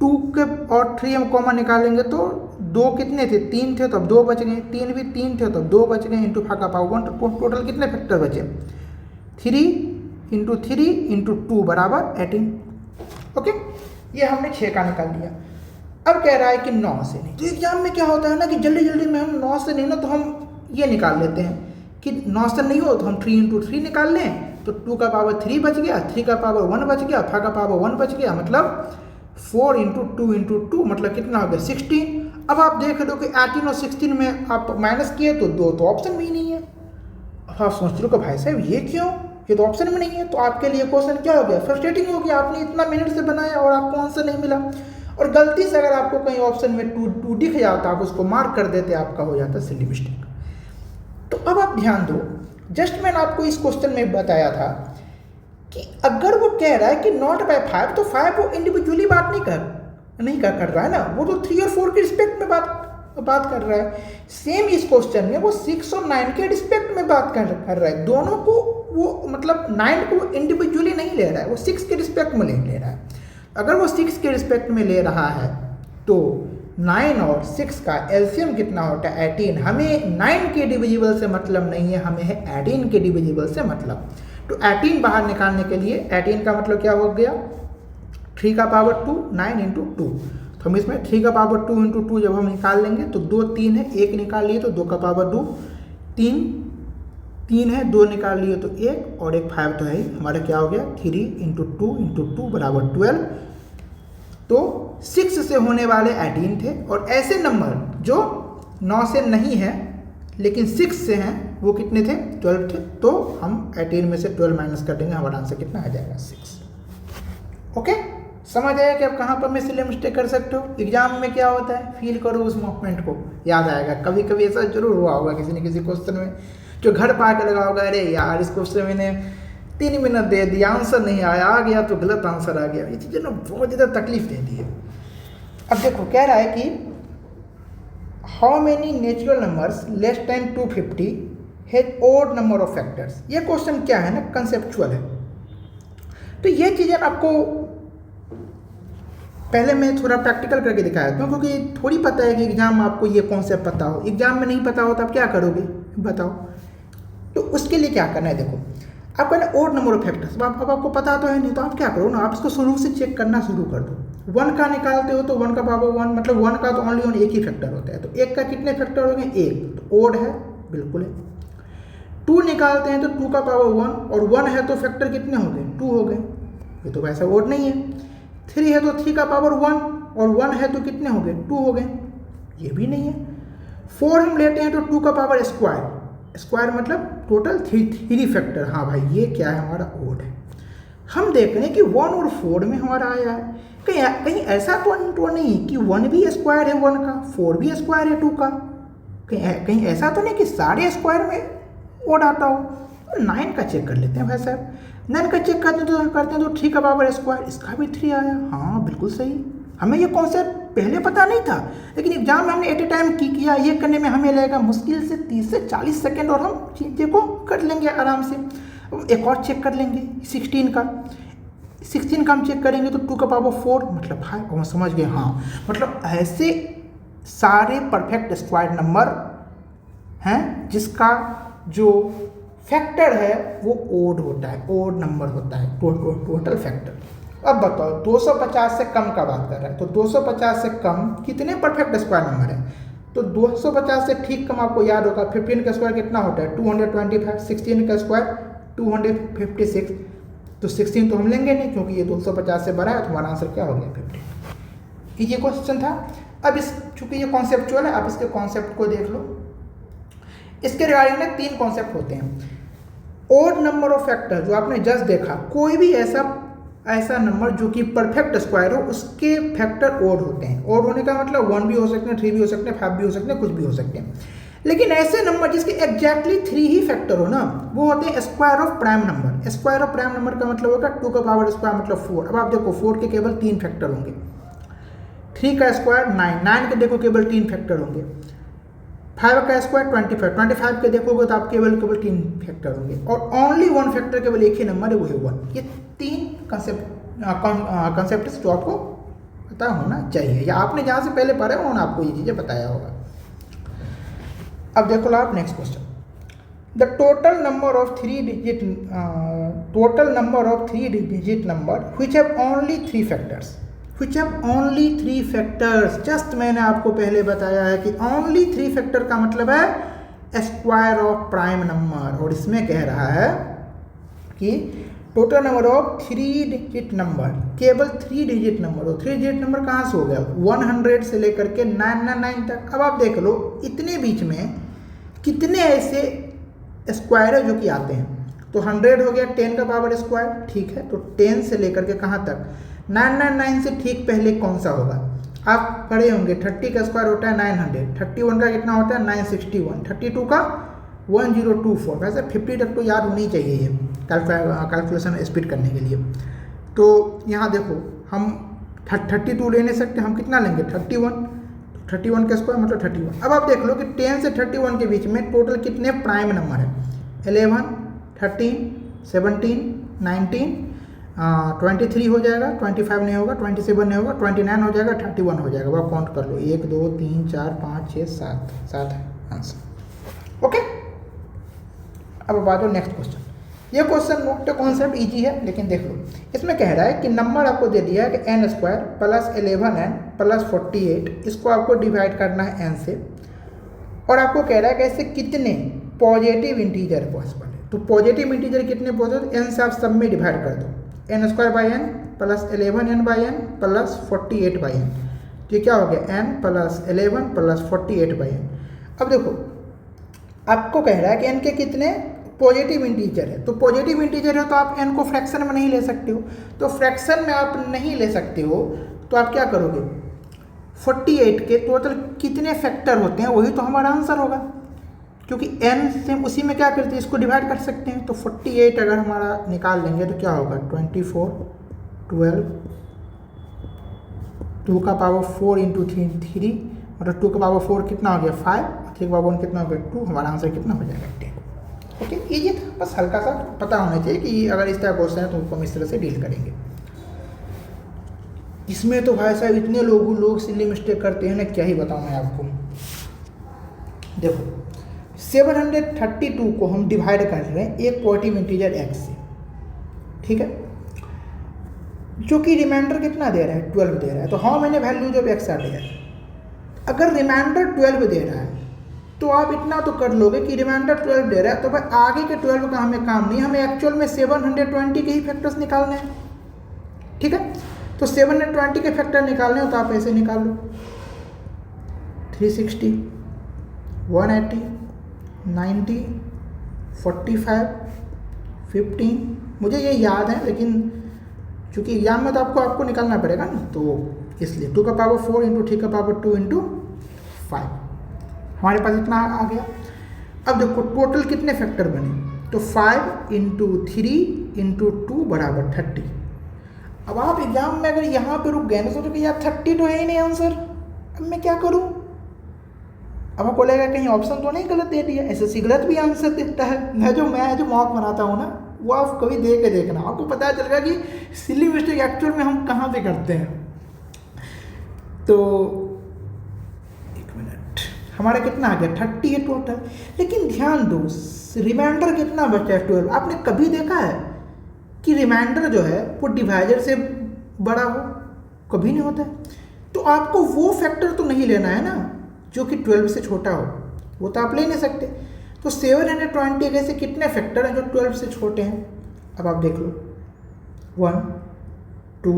S1: 2 के और 3 हम कॉमन निकालेंगे तो 2 कितने थे, 3 थे, तो अब 2 बच गए, 3 भी 3 थे तो अब 2 बच गए, इंटू 5 का पावर 1। तो टोटल कितने फैक्टर बचे, 3 इंटू 3 इंटू 2 बराबर 18। ओके, ये हमने 6 का निकाल लिया। अब कह रहा है कि 9 से नहीं। तो एग्जाम में क्या होता है ना कि जल्दी जल्दी में हम 9 से नहीं ना तो हम ये निकाल लेते हैं कि 9 से नहीं हो तो हम 3 इंटू 3 निकाल लें, तो 2 का पावर 3 बच गया, 3 का पावर 1 बच गया, 5 का पावर 1 बच गया, मतलब 4 इंटू 2 इंटू 2 मतलब कितना हो गया 16। अब आप देख लो कि 18 और 16 में आप माइनस किए तो 2 तो ऑप्शन में ही नहीं है। अब आप सोच लो कि भाई साहब ये क्यों, ये तो ऑप्शन में नहीं है। तो आपके लिए क्वेश्चन क्या हो गया, फ्रस्ट्रेटिंग हो गया। आपने इतना मिनट से बनाया और आपको आंसर नहीं मिला, और गलती से अगर आपको कहीं ऑप्शन में 2 दिख जाता आप उसको मार्क कर देते, आपका हो जाता सिली मिस्टेक। तो अब आप ध्यान दो, जस्ट मैंने आपको इस क्वेश्चन में बताया था कि अगर वो कह रहा है कि नॉट बाय 5 तो 5 वो इंडिविजुअली बात नहीं कर रहा है ना, वो तो 3 और 4 के रिस्पेक्ट में बात कर रहा है। सेम इस क्वेश्चन में वो 6 और 9 के रिस्पेक्ट में बात कर रहा है। दोनों को वो मतलब 9 को इंडिविजुअली नहीं ले रहा है, वो 6 के रिस्पेक्ट में ले रहा है। अगर वो 6 के रिस्पेक्ट में ले रहा है तो 9 और 6 का एलसीएम कितना होता है 18। हमें 9 के डिविजिबल से मतलब नहीं है, हमें है 18 के डिविजिबल से मतलब। तो 18 बाहर निकालने के लिए 18 का मतलब क्या हो गया, 3 का पावर 2, 9 इंटू 2। तो हम इसमें 3 का पावर 2 इंटू 2 जब हम निकाल लेंगे तो 2 3 है, 1 निकाल लिए तो 2 का पावर 2, 3 है, 2 निकाल लिए तो 1 और 1 5 तो है ही। हमारा क्या हो गया 3 इंटू 2 इंटू 2 बराबर 12। तो 6 से होने वाले 18 थे, और ऐसे नंबर जो 9 से नहीं है लेकिन 6 से हैं वो कितने थे 12 थे। तो हम 18 में से 12 माइनस कर देंगे, हमारा आंसर कितना आ जाएगा 6। ओके, समझ आया कि आप कहाँ पर मिसले मिस्टेक कर सकते हो। एग्जाम में क्या होता है, फील करो उस मोमेंट को, याद आएगा। कभी कभी ऐसा जरूर हुआ होगा किसी न किसी क्वेश्चन में जो घर पा के लगा होगा, अरे यार इस क्वेश्चन मैंने 3 मिनट दे दिया, आंसर नहीं आया, आ गया तो गलत आंसर आ गया। ये चीज़ें ना बहुत ज़्यादा तकलीफ देती है। अब देखो कह रहा है कि how many natural numbers less than 250 has odd number of factors. ये क्वेश्चन क्या है ना, कंसेप्चुअल है। तो ये चीज़ें आपको पहले मैं थोड़ा प्रैक्टिकल करके दिखाया था, क्योंकि थोड़ी पता है कि एग्जाम में आपको ये कॉन्सेप्ट पता हो। एग्जाम में नहीं पता हो तो आप क्या करोगे बताओ। तो उसके लिए क्या करना है, देखो आपका ना ओड नंबर ऑफ फैक्टर्स, अब आपको पता तो है नहीं, तो आप क्या करो ना, आप इसको शुरू से चेक करना शुरू कर दो। 1 का निकालते हो तो 1 का पावर 1, मतलब 1 का तो ओनली एक ही फैक्टर होता है, तो 1 का कितने फैक्टर हो गए? 1, तो ओड है, बिल्कुल है। 2 निकालते हैं तो 2 का पावर 1, और 1 है तो फैक्टर कितने हो गए? 2 हो गए, ये तो वैसा ओड नहीं है। 3 है तो 3 का पावर 1, और 1 है तो कितने हो गए? 2 हो गए, ये भी नहीं है। 4 हम लेते हैं तो 2 का पावर स्क्वायर, स्क्वायर मतलब टोटल 3 फैक्टर, हाँ भाई ये क्या है? हमारा ओड है। हम देख रहे हैं कि 1 और 4 में हमारा आया है, कहीं ऐसा तो नहीं कि 1 भी स्क्वायर है 1 का, 4 भी स्क्वायर है 2 का, कहीं ऐसा तो नहीं कि सारे स्क्वायर में ओड आता हो। 9 का चेक कर लेते हैं भाई साहब, 9 का चेक करते हैं तो 3 का पावर स्क्वायर, इसका भी 3 आया, हाँ बिल्कुल सही। हमें ये कॉन्सेप्ट पहले पता नहीं था, लेकिन एग्जाम में हमने एट ए टाइम किया, ये करने में हमें लगेगा मुश्किल से 30 से 40 सेकेंड, और हम चीज़ें को कर लेंगे आराम से। एक और चेक कर लेंगे 16 का हम चेक करेंगे तो 2 का पावर 4 मतलब 5, और समझ गए, हाँ मतलब ऐसे सारे परफेक्ट स्क्वायर नंबर हैं जिसका जो फैक्टर है वो ओड होता है, ओड नंबर होता है, टोटल फैक्टर। अब बताओ 250 से कम का बात कर रहा है, तो 250 से कम कितने परफेक्ट स्क्वायर नंबर है? तो 250 से ठीक कम आपको याद होगा 15 का स्क्वायर कितना होता है? 225, 16 का स्क्वायर 256, तो 16 तो हम लेंगे नहीं क्योंकि ये 250 से बड़ा है, तो हमारा आंसर क्या हो गया? 15। ये क्वेश्चन था। अब इस चूंकि ये कॉन्सेप्चुअल है, आप इसके कॉन्सेप्ट को देख लो। इसके रिगार्डिंग में 3 कॉन्सेप्ट होते हैं। ओड नंबर ऑफ फैक्टर जो आपने जस्ट देखा, कोई भी ऐसा नंबर जो कि परफेक्ट स्क्वायर हो उसके फैक्टर ओड होते हैं। ओड होने का मतलब 1 भी हो सकते हैं, 3 भी हो सकते हैं, 5 भी हो सकते हैं, कुछ भी हो सकते हैं। लेकिन ऐसे नंबर जिसके एग्जैक्टली 3 ही फैक्टर हो ना, वो होते हैं square of prime number. Square of prime number का मतलब होगा 2 का पावर स्क्वायर मतलब 4। अब आप देखो 4 के केवल 3 फैक्टर होंगे, 3 का स्क्वायर 9, 9 के देखो केवल 3 फैक्टर होंगे, 5 का स्क्वायर 25, 25 के देखोगे तो आप केवल 3 फैक्टर होंगे, और ओनली 1 फैक्टर केवल एक ही नंबर है, वो है 1। ये 3 कंसेप्ट जो आपको पता होना चाहिए, या आपने जहाँ से पहले पढ़ा है उन्होंने आपको ये चीज़ें बताया होगा। अब देखो आप next question, the total number of 3 digit number which have only 3 factors, which have only 3 factors। Just मैंने आपको पहले बताया है कि only 3 फैक्टर का मतलब है स्क्वायर ऑफ प्राइम नंबर, और इसमें कह रहा है कि total number of 3 digit number, केवल 3 डिजिट नंबर हो। 3 डिजिट नंबर कहाँ से हो गया? 100 से लेकर के 999 तक। अब आप देख लो इतने बीच में कितने ऐसे स्क्वायर है जो कि आते हैं। तो 100 हो गया 10 का पावर स्क्वायर, ठीक है, तो 10 से लेकर के कहाँ तक? 999 से ठीक पहले कौन सा होगा? आप पढ़े होंगे 30 का स्क्वायर होता है 900, 31 का कितना होता है 961, 32 का 1024। वैसे 50 तक तो याद होनी चाहिए ये कैलकुलेशन स्पीड करने के लिए। तो यहाँ देखो हम 32 ले नहीं सकते, हम कितना लेंगे 31, 31 का स्क्वायर मतलब 31। अब आप देख लो कि 10 से 31 के बीच में टोटल कितने प्राइम नंबर है? 11, 13, 17, 19, 23 हो जाएगा, 25 नहीं होगा, 27 नहीं होगा, 29 हो जाएगा, 31 हो जाएगा। वह काउंट कर लो 1 2 3 4 5 6 7 है आंसर। ओके, अब आ जाओ नेक्स्ट क्वेश्चन। ये क्वेश्चन नोट कॉन्सेप्ट इजी है, लेकिन देख लो इसमें कह रहा है कि नंबर आपको दे दिया है कि n square plus 11n plus 48, इसको आपको डिवाइड करना है n से, और आपको कह रहा है कि ऐसे कितने पॉजिटिव इंटीजर पॉसिबल है। तो पॉजिटिव इंटीजर कितने पॉसिबल? n से आप सब में डिवाइड कर दो, n square by n plus 11n by n plus 48 by n। ये क्या हो गया? n plus 11 plus 48 by n। अब देखो आपको कह रहा है कि n के कितने पॉजिटिव इंटीजर है। तो पॉजिटिव इंटीजर है तो आप n को फ्रैक्शन में नहीं ले सकते हो, तो फ्रैक्शन में आप नहीं ले सकते हो तो आप क्या करोगे? 48 के टोटल कितने फैक्टर होते हैं वही तो हमारा आंसर होगा, क्योंकि n से उसी में क्या करते हैं इसको डिवाइड कर सकते हैं। तो 48 अगर हमारा निकाल लेंगे तो क्या होगा? 24, 12, 2 का पावर 4 इंटू 3, मतलब 2 का पावर 4 कितना हो गया 5, 3 का पावर 1 कितना हो गया 2, हमारा आंसर कितना हो जाएगा 10। ओके, इजी था, बस हल्का सा पता होना चाहिए कि अगर इस तरह क्वेश्चन है तो उनको हम इस तरह से डील करेंगे। इसमें तो भाई साहब इतने लोग सिली मिस्टेक करते हैं ना, क्या ही बताऊं मैं आपको। देखो 732 को हम डिवाइड कर रहे हैं एक पॉजिटिव इंटीजर x से, ठीक है, जो कि रिमाइंडर कितना दे रहा है 12 दे रहा है। तो how many values of x are there, अगर रिमाइंडर 12 दे रहा है तो आप इतना तो कर लोगे कि रिमाइंडर 12 दे रहा है, तो भाई आगे के 12 का हमें काम नहीं, हमें एक्चुअल में 720 के ही फैक्टर्स निकालने हैं, ठीक है। तो 720 के फैक्टर निकालने हो तो आप ऐसे निकाल लो 360, 180, 90, 45, 15। मुझे ये याद है लेकिन चूंकि एग्जाम में तो आपको निकालना पड़ेगा ना, तो इसलिए 2 का पावर 4 इंटू 3 का पावर 2 इंटू 5, हमारे पास इतना आ गया। अब देखो टोटल कितने फैक्टर बने, तो 5 इंटू 3 इंटू 2 बराबर 30। अब आप एग्जाम में अगर यहाँ पे रुक गए ना सोचो कि यार 30 तो है ही नहीं आंसर, अब मैं क्या करूँ। अब आपको लगेगा कहीं ऑप्शन तो नहीं गलत दे दिया, एसएससी गलत भी आंसर देता है। मैं जो मॉक बनाता हूँ ना वो आप कभी दे के देखना, आपको पता चलेगा कि सिली मिस्टेक एक्चुअल में हम कहाँ पे करते हैं। तो एक मिनट, हमारा कितना आ गया 30 है टोटल, लेकिन ध्यान दो रिमाइंडर कितना बचा है 12। आपने कभी देखा है कि रिमाइंडर जो है वो डिवाइजर से बड़ा हो, कभी नहीं होता है। तो आपको वो फैक्टर तो नहीं लेना है ना जो कि 12 से छोटा हो, वो तो आप ले नहीं सकते। तो 720 ऐसे कितने फैक्टर हैं जो 12 से छोटे हैं, अब आप देख लो 1 2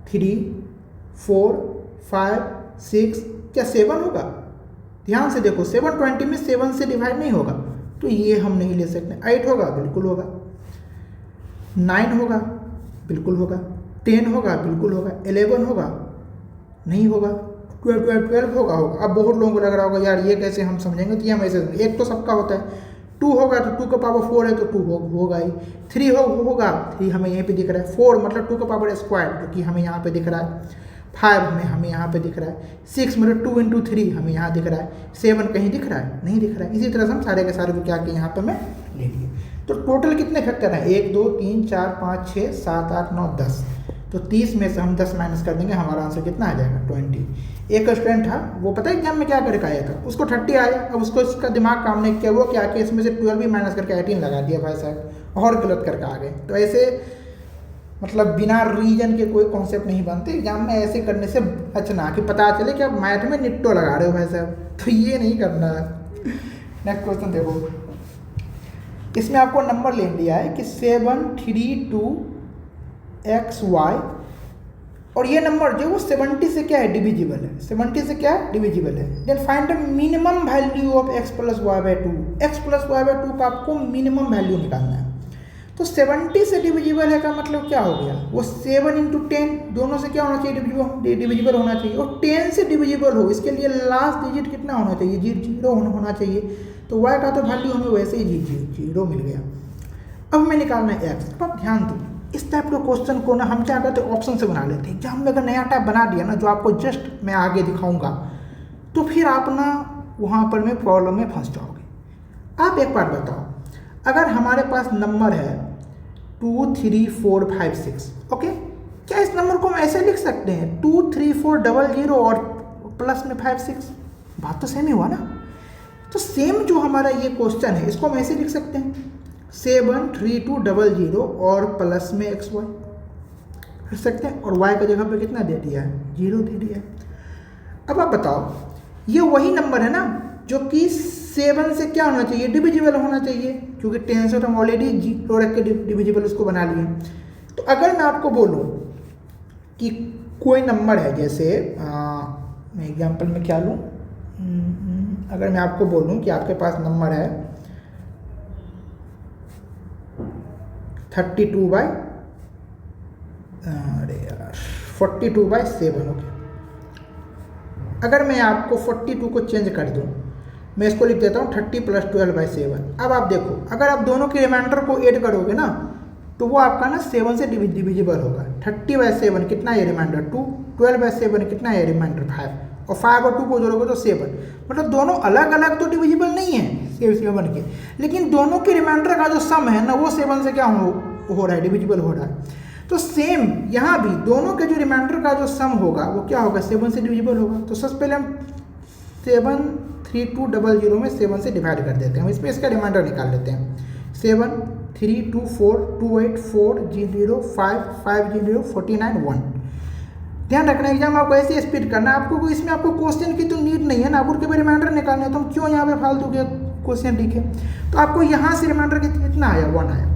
S1: 3 4 5 6, क्या 7 होगा? ध्यान से देखो 720 में 7 से डिवाइड नहीं होगा, तो ये हम नहीं ले सकते। 8 होगा, बिल्कुल होगा। 9 होगा, बिल्कुल होगा। 10 होगा, बिल्कुल होगा। 11 होगा, नहीं होगा। 12 होगा। अब बहुत लोगों को लग रहा होगा यार ये कैसे हम समझेंगे, तो ये हम ऐसे, एक तो सबका होता है। 2 होगा तो 2 का पावर 4 है तो 2 होगा ही। 3 होगा, 3 हमें यहीं पे दिख रहा है। 4 मतलब 2 का पावर स्क्वायर जो कि हमें यहाँ पे दिख रहा है। 5 हमें यहाँ पे दिख रहा है। 6 मतलब 2 इंटू 3 हमें यहाँ दिख रहा है। 7 कहीं दिख रहा है, नहीं दिख रहा है। इसी तरह से हम सारे के सारे को क्या किए यहाँ पे मैं ले लिए। तो टोटल कितने फैक्टर हैं? 1 2 3 4 5 6 7 8 9 10। तो 30 में से हम 10 माइनस कर देंगे, हमारा आंसर कितना आ जाएगा 20। एक स्टूडेंट था, वो पता है एग्जाम में क्या करके आया था, उसको 30 आया। अब उसको इसका दिमाग काम नहीं किया, वो क्या कि इसमें से 12 भी माइनस करके 18 लगा दिया भाई साहब, और गलत करके आ गए। तो ऐसे मतलब बिना रीजन के कोई कॉन्सेप्ट नहीं बनते एग्जाम में। ऐसे करने से बचना कि पता चले कि आप मैथ में निट्टो लगा रहे हो भाई साहब, तो ये नहीं करना है। नेक्स्ट क्वेश्चन देखो, इसमें आपको नंबर ले लिया है कि 732XY, और ये नंबर जो वो 70 से क्या है डिविजिबल है, 70 से क्या है डिविजिबल है। Then find the minimum value of x plus y by 2। X plus y by 2 का आपको मिनिमम वैल्यू निकालना है। तो 70 से डिविजिबल है का मतलब क्या हो गया, वो 7 इंटू 10 दोनों से क्या होना चाहिए डिविजिबल होना चाहिए। और 10 से डिविजिबल हो इसके लिए लास्ट डिजिट कितना होना चाहिए, 0 होना चाहिए। तो y का तो वैल्यू हमें वैसे ही 0 मिल गया। अब हमें निकालना है x। अब आप ध्यान दो, इस टाइप के क्वेश्चन को ना हम क्या करते हैं ऑप्शन से बना लेते हैं। एग्जाम में अगर नया टाइप बना दिया ना, जो आपको जस्ट मैं आगे दिखाऊंगा, तो फिर आप ना वहाँ पर में प्रॉब्लम में फंस जाओगे। आप एक बार बताओ, अगर हमारे पास नंबर है 2 3 4 5 6, ओके, क्या इस नंबर को हम ऐसे लिख सकते हैं 2 3 4 00 और प्लस में 5 6? बात तो सेम ही हुआ ना। तो सेम जो हमारा ये क्वेश्चन है इसको हम ऐसे लिख सकते हैं 7 3 2 00 और प्लस में XY लिख सकते हैं, और y का जगह पे कितना दे दिया है, 0 दे दिया है। अब आप बताओ, ये वही नंबर है ना जो कि 7 से क्या होना चाहिए, डिविजिबल होना चाहिए, क्योंकि 10 से तो हम ऑलरेडी 0 रख के डिविजिबल उसको बना लिए। तो अगर मैं आपको बोलूँ कि कोई नंबर है, जैसे मैं एग्जाम्पल में क्या लूँ, अगर मैं आपको बोलूँ कि आपके पास नंबर है 42/7, ओके। अगर मैं आपको 42 को चेंज कर दूं, मैं इसको लिख देता हूँ 30 + 12/7। अब आप देखो, अगर आप दोनों के रिमाइंडर को ऐड करोगे ना, तो वो आपका ना 7 से डिविजिबल होगा। 30/7 कितना है रिमाइंडर 2, 12/7 कितना है रिमाइंडर 5, और 5 और 2 को जोड़ोगे तो 7। मतलब दोनों अलग अलग तो डिविजिबल नहीं है 7 के, लेकिन दोनों के रिमाइंडर का जो सम है ना, वो 7 से क्या हो रहा है, डिविजिबल हो रहा है। तो सेम यहाँ भी दोनों के जो रिमाइंडर का जो सम होगा वो क्या होगा, 7 से डिविजिबल होगा। तो सबसे पहले हम 7 3200 में 7 से डिवाइड कर देते हैं। हम इसमें इसका रिमाइंडर निकाल लेते हैं। 7 3 2 4 2 8 4 0 5 5 0 49 1। ध्यान रखना एग्जाम आपको ऐसे स्पीड करना, आपको इसमें आपको क्वेश्चन की तो नीड नहीं है ना, आपको केवल रिमाइंडर निकालना है, तो हम क्यों यहाँ पे फालतू के क्वेश्चन लिखे। तो आपको यहाँ से रिमाइंडर कितना आया, 1 आया।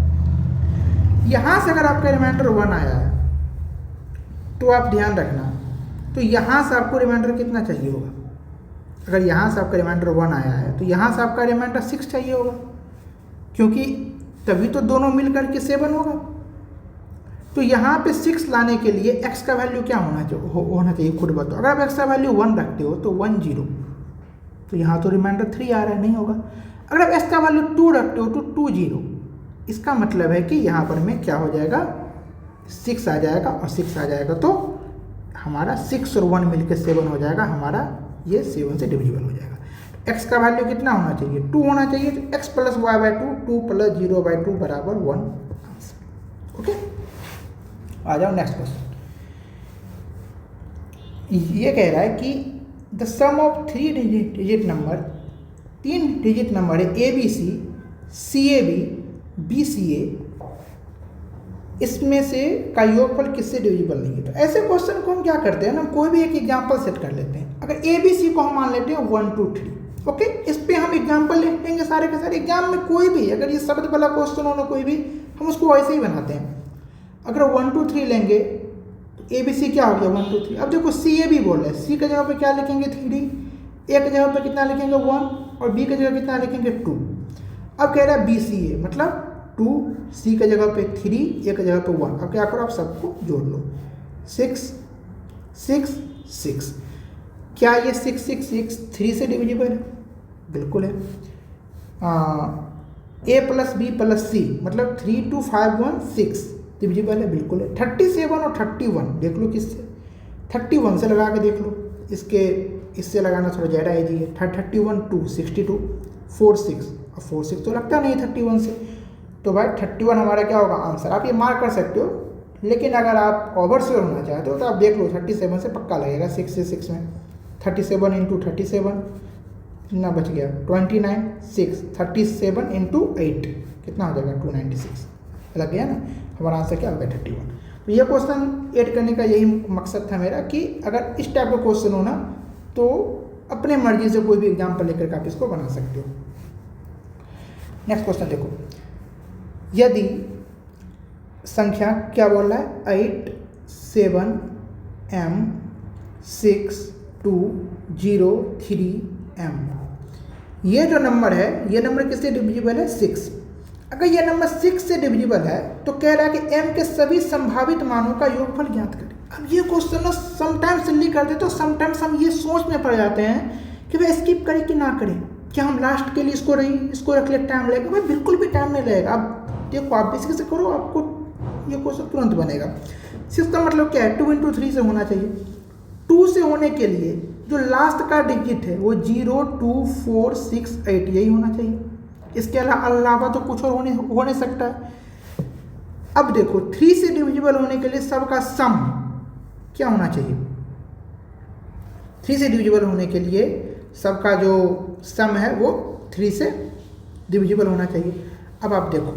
S1: यहाँ से अगर आपका रिमाइंडर 1 आया है तो आप ध्यान रखना, तो यहाँ से आपको रिमाइंडर कितना चाहिए होगा। अगर यहाँ से आपका रिमाइंडर 1 आया है तो यहाँ से आपका रिमाइंडर 6 चाहिए होगा, क्योंकि तभी तो दोनों मिलकर के 7 होगा। तो यहाँ पे 6 लाने के लिए x का वैल्यू क्या होना चाहिए खुद बताओ। अगर आप x का वैल्यू 1 रखते हो तो 1 0, तो यहाँ तो रिमाइंडर 3 आ रहा है, नहीं होगा। अगर आप x का वैल्यू 2 रखते हो तो 2 0, इसका मतलब है कि यहाँ पर में क्या हो जाएगा, 6 आ जाएगा, और 6 आ जाएगा तो हमारा 6 और 1 मिलकर 7 हो जाएगा, हमारा ये 7 से डिविजिबल हो जाएगा। x का वैल्यू कितना होना चाहिए, 2 होना चाहिए, तो x plus y by 2, 2 plus 0 by 2 बराबर 1 आंसर। ओके, आ जाओ नेक्स्ट क्वेश्चन। ये कह रहा है कि the sum of 3 digit number, 3 digit number है ABC, CAB, BCA, इसमें से का योगफल किससे डिविजिबल नहीं है। तो ऐसे क्वेश्चन को हम क्या करते हैं ना, कोई भी एक एग्जांपल सेट कर लेते हैं। अगर ABC को हम मान लेते हैं 1 2 3, ओके, इस पे हम एग्जांपल लेंगे सारे के सारे। एग्जाम में कोई भी अगर ये शब्द वाला क्वेश्चन हो ना कोई भी, हम उसको ऐसे ही बनाते हैं। अगर 1 2 3 लेंगे तो ABC क्या हो गया 1 2 3। अब देखो CAB बोल रहे हैं, C की जगह पे क्या लिखेंगे 3, A की जगह पे कितना लिखेंगे 1, और B की जगह कितना लिखेंगे 2। अब कह रहा है BCA मतलब 2, C की जगह पे 3, A की जगह पे 1। अब क्या करो, आप सबको जोड़ लो, 6 6 6। क्या ये 6 6 6 3 से डिविजिबल है? बिल्कुल है। A plus B plus C मतलब 3 2 5 1 6 डिविजिबल है, बिल्कुल है। 37 और 31 देख लो किससे, 31 से लगा के देख लो, इससे लगाना थोड़ा ज़्यादा ईजी है। 31 2 62 4 6, और 4 6 तो लगता नहीं 31 से, तो भाई 31 हमारा क्या होगा आंसर। आप ये मार्क कर सकते हो, लेकिन अगर आप ओवर श्योर होना चाहते हो तो आप देख लो 37 से पक्का लगेगा। 6 से 6 में 37 इंटू 37 कितना बच गया 29, 6 37 इंटू 8 कितना हो जाएगा 296 लग गया ना। हमारा आंसर क्या होगा 31। तो ये क्वेश्चन ऐड करने का यही मकसद था मेरा कि अगर इस टाइप का क्वेश्चन हो ना तो अपने मर्जी से कोई भी एग्जाम्पल लेकर के आप इसको बना सकते हो। नेक्स्ट क्वेश्चन देखो, यदि संख्या क्या बोल रहा है 8 7 M 6 2 0 3 M, ये जो नंबर है ये नंबर किससे डिविजिबल है 6। अगर ये नंबर 6 से डिविजिबल है तो कह रहा है कि M के सभी संभावित मानों का योगफल ज्ञात करें। अब ये क्वेश्चन ना समटाइम्स सिली कर देते, तो समटाइम्स हम ये सोच में पड़ जाते हैं कि भाई स्किप करें कि ना करें, क्या हम लास्ट के लिए इसको रख ले, टाइम लगेगा? भाई बिल्कुल भी टाइम नहीं लगेगा। आप देखो, आप बेसिक से करो, आपको ये क्वेश्चन तुरंत बनेगा। 6 का मतलब क्या है 2 इंटू 3 से होना चाहिए। 2 से होने के लिए जो लास्ट का डिजिट है वो 0 2 4 6 8 यही होना चाहिए, इसके अलावा तो कुछ और हो नहीं सकता है। अब देखो 3 से डिविजिबल होने के लिए सबका सम क्या होना चाहिए, 3 से डिविजिबल होने के लिए सबका जो सम है वो 3 से डिविजिबल होना चाहिए। अब आप देखो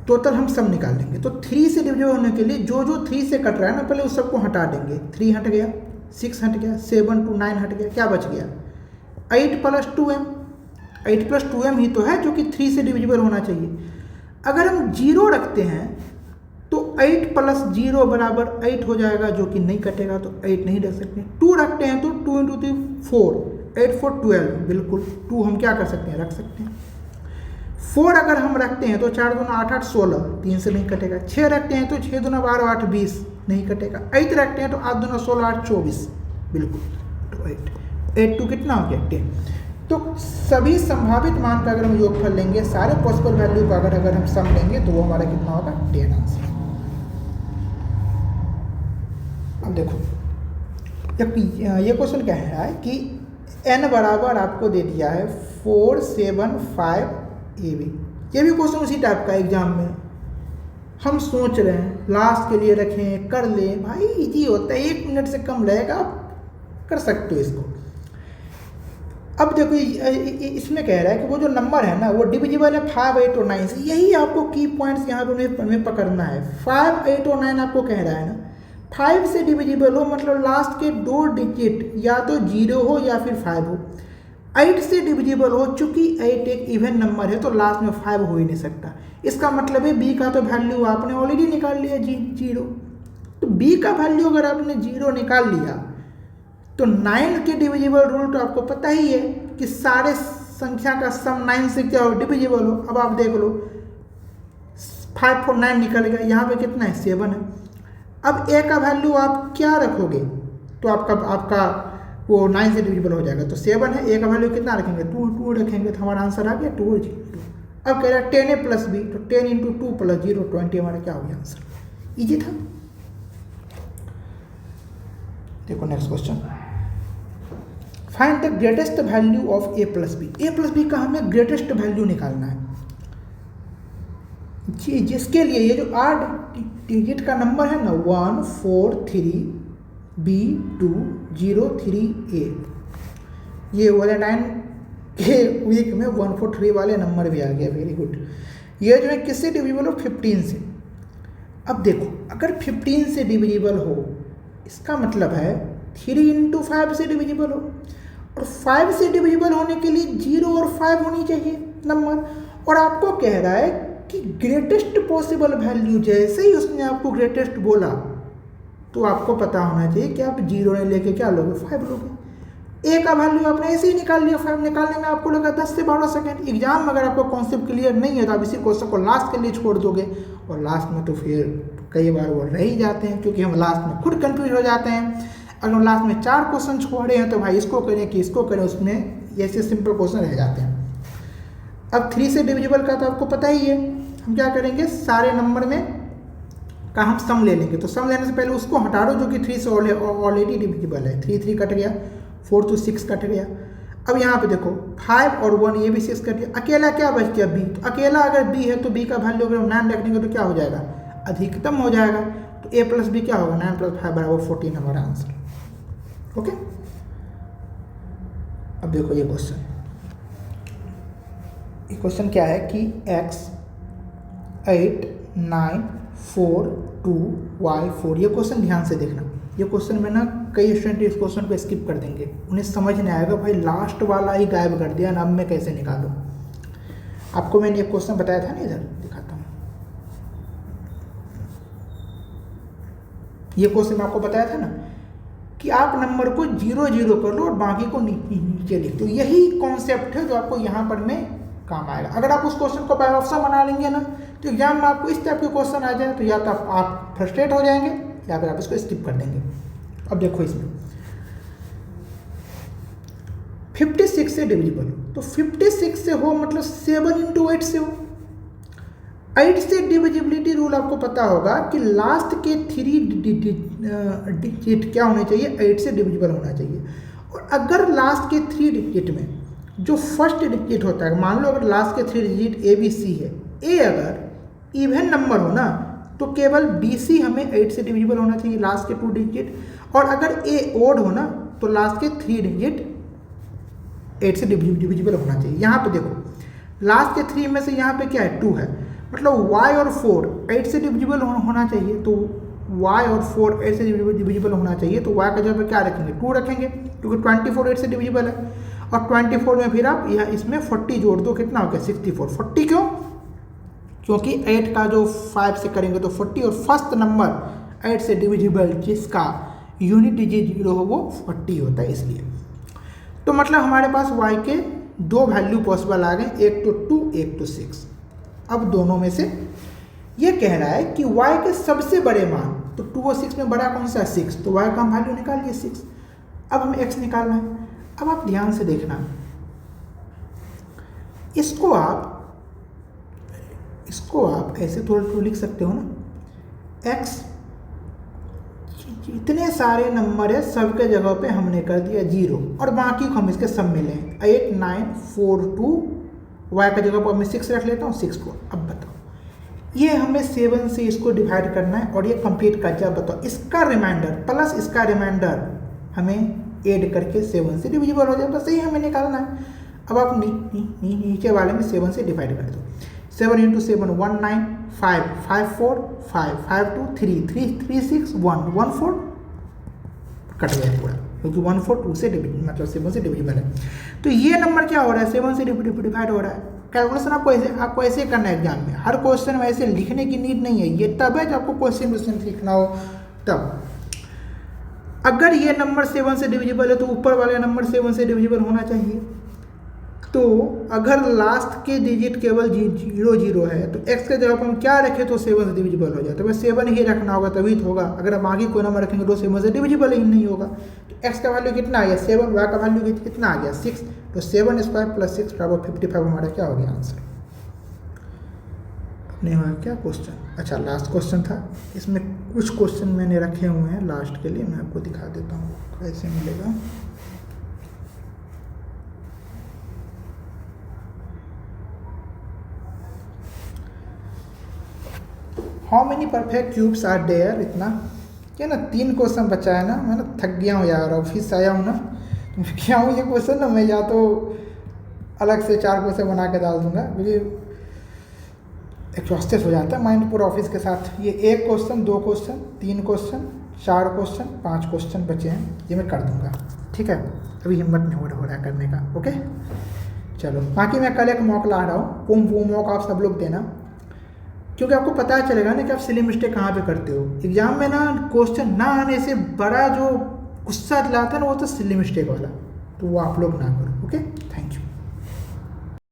S1: टोटल हम सम निकाल लेंगे, तो 3 से डिविजिबल होने के लिए जो 3 से कट रहा है ना पहले उस सबको हटा देंगे। 3 हट गया, 6 हट गया, 7 2 9 हट गया, क्या बच गया 8 प्लस 2M। 8 प्लस 2M ही तो है जो कि 3 से डिविजिबल होना चाहिए। अगर हम 0 रखते हैं तो 8 प्लस 0 बराबर 8 हो जाएगा, जो कि नहीं कटेगा, तो 8 नहीं रख सकते। 2 रखते हैं तो 2 इंटू 3 4, 8 4 12, बिल्कुल 2 हम क्या कर सकते हैं रख सकते हैं। 4 अगर हम रखते हैं तो 4 दूना 8 8 16, 3 से नहीं कटेगा। 6 रखते हैं तो 6 दूना 12 8 20, नहीं कटेगा। 8 रखते हैं तो 8 दूना 16 8 24, बिल्कुल, तो 8 2 कितना हो गया 10। तो सभी संभावित मान का अगर हम योगफल लेंगे, सारे पॉसिबल वैल्यू का अगर हम सम लेंगे तो वो हमारा कितना होगा 10 आंसर। अब देखो ये क्वेश्चन क्या है कि n बराबर आपको दे दिया है 4 7 5 AB। ये भी क्वेश्चन उसी टाइप का एग्जाम में हम सोच रहे हैं लास्ट के लिए रखें, कर लें, भाई इजी होता है, 1 मिनट से कम रहेगा, कर सकते हो इसको। अब देखो इसमें कह रहा है कि वो जो नंबर है ना वो डिविजिबल है 5, 8 और 9 से। यही आपको की पॉइंट्स यहाँ पर हमें पकड़ना है। 5, 8 और 9 आपको कह रहा है ना 5 से डिविजिबल हो मतलब लास्ट के 2 डिजिट या तो 0 हो या फिर 5 हो। 8 से डिविजिबल हो, चूंकि 8 एक इवन नंबर है तो लास्ट में 5 हो ही नहीं सकता। इसका मतलब है बी का तो वैल्यू आपने ऑलरेडी निकाल लिया 0। तो बी का वैल्यू अगर आपने 0 निकाल लिया तो 9 के डिविजिबल रूल तो आपको पता ही है कि सारे संख्या का सम 9 से क्या हो, डिविजिबल हो। अब आप देख लो 5 4 9 निकल गया, यहाँ पे कितना है 7 है। अब ए का वैल्यू आप क्या रखोगे तो आपका वो 9 से डिविजिबल हो जाएगा, तो 7 है। ए का वैल्यू कितना रखेंगे 2 रखेंगे, तो हमारा आंसर आ गया 2 और 0। अब कह रहा है 10a प्लस बी, तो 10 × 2 + 0 20 हमारा क्या हो गया आंसर। इजी था। देखो next question, find the greatest value of a plus b. A plus b का हमें ग्रेटेस्ट वैल्यू निकालना है जी, जिसके लिए ये जो 8 डिजिट का नंबर है ना 1 4 3 b 2 0 3 a, ये वैलेंटाइन के वीक में 143 वाले नंबर भी आ गया। Very good. ये जो है किससे डिविजिबल हो 15 से। अब देखो अगर 15 से डिविजिबल हो इसका मतलब है 3 × 5 से डिविजिबल हो, और 5 से डिविजिबल होने के लिए 0 और 5 होनी चाहिए नंबर। और आपको कह रहा है कि ग्रेटेस्ट पॉसिबल वैल्यू, जैसे ही उसने आपको ग्रेटेस्ट बोला तो आपको पता होना चाहिए कि आप 0 ने लेके क्या लोगे 5 लोगे। ए का वैल्यू आपने ऐसे ही निकाल लिया, 5 निकालने में आपको लगा 10 से 12 सेकेंड। एग्जाम में अगर आपको कॉन्सेप्ट क्लियर नहीं है तो आप इसी क्वेश्चन को लास्ट के लिए छोड़ दोगे, और लास्ट में तो फिर कई बार वो रह ही जाते हैं क्योंकि हम लास्ट में खुद कंफ्यूज हो जाते हैं। अगर हम लास्ट में 4 क्वेश्चन छोड़े हैं तो भाई इसको करें कि इसको करें, उसमें ऐसे सिंपल क्वेश्चन रह जाते हैं। अब 3 से डिविजिबल का तो आपको पता ही है, हम क्या करेंगे सारे नंबर में का हम सम ले लेंगे। तो सम लेने से पहले उसको हटा दो जो कि 3 से ऑलरेडी डिविजिबल है। 3 3 कट गया, 4 to 6 कट गया। अब यहाँ पे देखो 5 और 1 ये भी 6 कट गया। अकेला क्या बच गया बी, तो अकेला अगर बी है तो बी का वैल्यू अगर 9 रख देंगे तो क्या हो जाएगा अधिकतम हो जाएगा। तो a प्लस बी क्या होगा 9 + 5 = 14 हमारा आंसर। ओके। अब देखो ये क्वेश्चन क्या है कि x 8 9 4 2 y 4। ये क्वेश्चन ध्यान से देखना। ये क्वेश्चन में ना कई स्टूडेंट इस क्वेश्चन को स्किप कर देंगे, उन्हें समझ नहीं आएगा भाई लास्ट वाला ही गायब कर दिया ना, अब मैं कैसे निकालूं। आपको मैंने एक क्वेश्चन बताया था ना, इधर दिखाता हूँ। ये क्वेश्चन आपको बताया था ना कि आप नंबर को 0 0 कर लो और बाकी को नीचे लिख दो। यही कॉन्सेप्ट है जो आपको यहाँ पर में काम आएगा। अगर आप उस क्वेश्चन को बाय ऑप्शन बना लेंगे ना तो एग्जाम में आपको इस टाइप के क्वेश्चन आ जाए तो या तो आप फ्रस्ट्रेट हो जाएंगे या फिर आप इसको स्किप कर देंगे। अब देखो इसमें 56 से डिविजिबल हो, तो 56 से हो मतलब 7 × 8 से हो। 8 से डिविजिबिलिटी रूल आपको पता होगा कि लास्ट के 3 डिजिट क्या होने चाहिए 8 से डिविजिबल होना चाहिए। और अगर लास्ट के 3 डिजिट में जो फर्स्ट डिजिट होता है, मान लो अगर लास्ट के 3 डिजिट ए बी सी है, ए अगर इवन नंबर हो ना तो केवल बी सी हमें 8 से डिविजिबल होना चाहिए लास्ट के 2 डिजिट, और अगर ए ओड हो ना तो लास्ट के 3 डिजिट 8 से डिविजिबल होना चाहिए। यहाँ पे देखो लास्ट के 3 में से यहाँ पे क्या है 2 है, मतलब y और 4 8 से डिविजिबल होना चाहिए। तो y और 4 8 से डिविजिबल होना चाहिए, तो y का जगह पे क्या रखेंगे 2 रखेंगे क्योंकि 24 8 से डिविजिबल है। और 24 में फिर आप यह इसमें 40 जोड़ दो, कितना हो गया 64। 40 क्यों, क्योंकि 8 का जो 5 से करेंगे तो 40, और फर्स्ट नंबर 8 से डिविजिबल जिसका यूनिट डिजिट 0 हो वो 40 होता है इसलिए। तो मतलब हमारे पास y के 2 वैल्यू पॉसिबल आ गए, एक तो 2 एक तो 6। अब दोनों में से ये कह रहा है कि y के सबसे बड़े मान, तो 2 और 6 में बड़ा कौन सा है 6, तो y का हम वैल्यू निकाल लिए 6। अब हमें x निकालना है। अब आप ध्यान से देखना, इसको आप ऐसे थोड़ा लिख सकते हो ना, x इतने सारे नंबर है सबके जगह पे हमने कर दिया 0 और बाकी को हम इसके सब में लें 8 9 4 2, y का जगह पर मैं 6 रख लेता हूँ 6 को। अब बताओ ये हमें 7 से इसको डिवाइड करना है और ये कंप्लीट कर जाए। बताओ इसका रिमाइंडर प्लस इसका रिमाइंडर हमें ऐड करके 7 से डिविजिबल हो जाए, बस यही हमें निकालना है। अब आप नीचे वाले में 7 से डिवाइड कर दो। 7 × 7 19, 5 5 4 5 5 2 3 3 3 6 1 1 4 कट गया पूरा, क्योंकि 1 4 2 से मतलब 7 से डिविजिबल है। तो ये नंबर क्या हो रहा है, 7 से डिवाइड हो रहा है। कैलकुलेशन आपको ऐसे करना है एग्जाम में, हर क्वेश्चन में ऐसे लिखने की नीड नहीं है, ये तब है जब आपको क्वेश्चन लिखना हो तब। अगर ये नंबर 7 से डिविजिबल है तो ऊपर वाले नंबर 7 से डिविजिबल होना चाहिए। तो अगर लास्ट के डिजिट केवल 0 0 है तो x के जगह पर हम क्या रखें तो 7 से डिविजिबल हो जाए, तो बस 7 ही रखना होगा तभी तो होगा। अगर हम आगे कोई नंबर रखेंगे तो 7 से डिविजिबल ही नहीं होगा। तो x का वैल्यू कितना आ गया 7, y का वैल्यू कितना आ गया 6, तो 7² + 6 = 55 हमारा क्या हो गया आंसर। नहीं हुआ क्या क्वेश्चन? अच्छा लास्ट क्वेश्चन था, इसमें कुछ क्वेश्चन मैंने रखे हुए हैं लास्ट के लिए, मैं आपको दिखा देता हूँ कैसे मिलेगा। How many perfect cubes are there, इतना क्या ना 3 क्वेश्चन बचा है ना, मैं ना थक गया हूँ यार, ऑफिस आया हूँ ना, तो क्या हूँ ये क्वेश्चन ना मैं या तो अलग से 4 क्वेश्चन बना के डाल दूंगा, मुझे एग्जॉस्टेड हो जाता है माइंड पूरा ऑफिस के साथ। ये 1 question 2 question 3 question 4 question 5 question बचे हैं, ये मैं कर दूंगा, ठीक है। अभी हिम्मत नहीं हो रहा है करने का, ओके चलो। बाकी मैं कल एक मॉक ला रहा हूँ, वो मॉक आप सब लोग देना, क्योंकि आपको पता चलेगा ना कि आप सिली मिस्टेक कहाँ पे करते हो। एग्जाम में ना क्वेश्चन ना आने से बड़ा जो गुस्सा दिलाता है ना वो तो सिली मिस्टेक वाला, तो वो आप लोग ना करो, ओके।